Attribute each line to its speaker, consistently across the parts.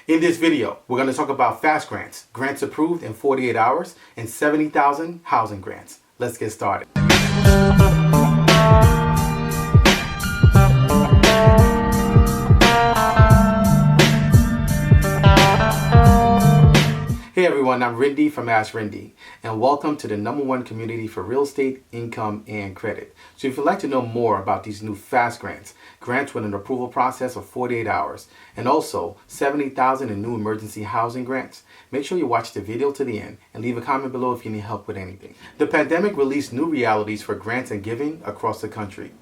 Speaker 1: In this video, we're going to talk about fast grants, grants approved in 48 hours, and 70,000 housing grants. Let's get started. Hey everyone, I'm Rinde from AskRinde, and welcome to the #1 community for real estate, income, and credit. So if you'd like to know more about these new fast grants, grants with an approval process of 48 hours, and also 70,000 in new emergency housing grants, make sure you watch the video to the end and leave a comment below if you need help with anything. The pandemic released new realities for grants and giving across the country.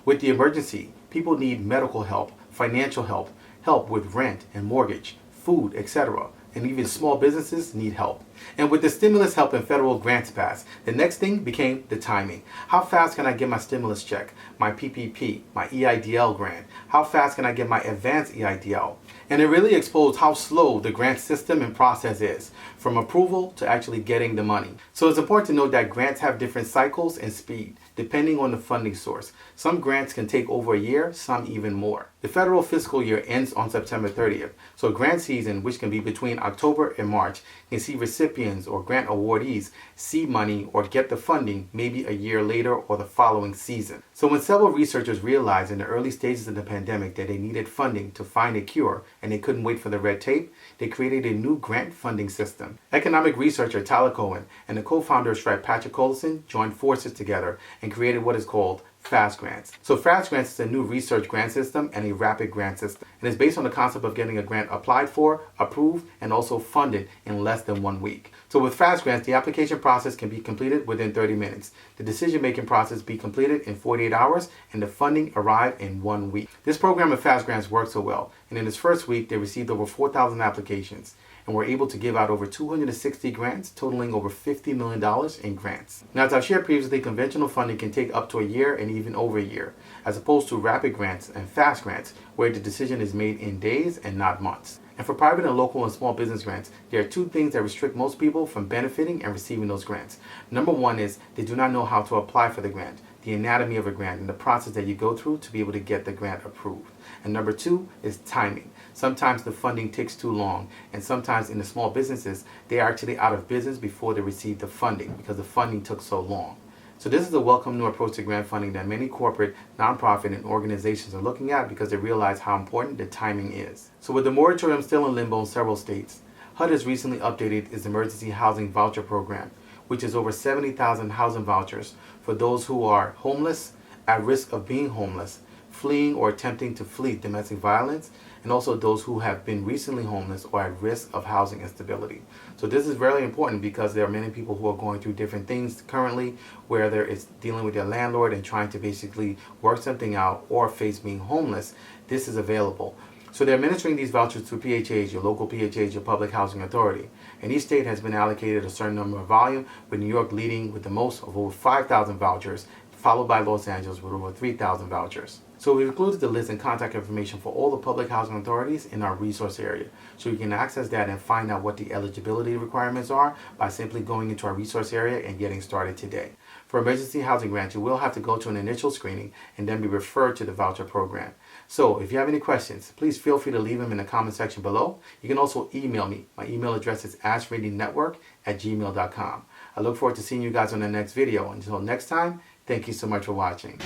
Speaker 1: With the emergency, people need medical help, financial help, help with rent and mortgage, food, etc. And even small businesses need help. And with the stimulus help and federal grants passed, the next thing became the timing. How fast can I get my stimulus check, my PPP, my EIDL grant? How fast can I get my advanced EIDL? And it really exposed how slow the grant system and process is, from approval to actually getting the money. So it's important to note that grants have different cycles and speed, depending on the funding source. Some grants can take over a year, some even more. The federal fiscal year ends on September 30th, so grant season, which can be between October and March, can see recipients or grant awardees see money or get the funding maybe a year later or the following season. So when several researchers realized in the early stages of the pandemic that they needed funding to find a cure and they couldn't wait for the red tape, they created a new grant funding system. Economic researcher Tyler Cohen and the co-founder of Stripe, Patrick Collison, joined forces together and created what is called fast grants. So fast grants is a new research grant system and a rapid grant system. And it's based on the concept of getting a grant applied for, approved, and also funded in less than 1 week. So with fast grants, the application process can be completed within 30 minutes. The decision-making process be completed in 48 hours, and the funding arrive in 1 week. This program of fast grants worked so well, and in its first week, they received over 4,000 applications and were able to give out over 260 grants, totaling over $50 million in grants. Now, as I've shared previously, conventional funding can take up to a year and even over a year, as opposed to rapid grants and fast grants, where the decision is made in days and not months. And for private and local and small business grants, there are two things that restrict most people from benefiting and receiving those grants. Number one is they do not know how to apply for the grant, the anatomy of a grant, and the process that you go through to be able to get the grant approved. And number two is timing. Sometimes the funding takes too long, and sometimes in the small businesses, they are actually out of business before they receive the funding because the funding took so long. So this is a welcome new approach to grant funding that many corporate, nonprofit, and organizations are looking at because they realize how important the timing is. So with the moratorium still in limbo in several states, HUD has recently updated its emergency housing voucher program, which is over 70,000 housing vouchers for those who are homeless, at risk of being homeless, fleeing or attempting to flee domestic violence, and also those who have been recently homeless or at risk of housing instability. So this is very important because there are many people who are going through different things currently, whether it's dealing with their landlord and trying to basically work something out or face being homeless. This is available. So they're administering these vouchers through PHAs, your local PHAs, your public housing authority. And each state has been allocated a certain number of volume, with New York leading with the most of over 5,000 vouchers, followed by Los Angeles with over 3,000 vouchers. So we've included the list and contact information for all the public housing authorities in our resource area. So you can access that and find out what the eligibility requirements are by simply going into our resource area and getting started today. For emergency housing grants, you will have to go to an initial screening and then be referred to the voucher program. So if you have any questions, please feel free to leave them in the comment section below. You can also email me. My email address is askrindenetwork@gmail.com. I look forward to seeing you guys on the next video. Until next time, thank you so much for watching.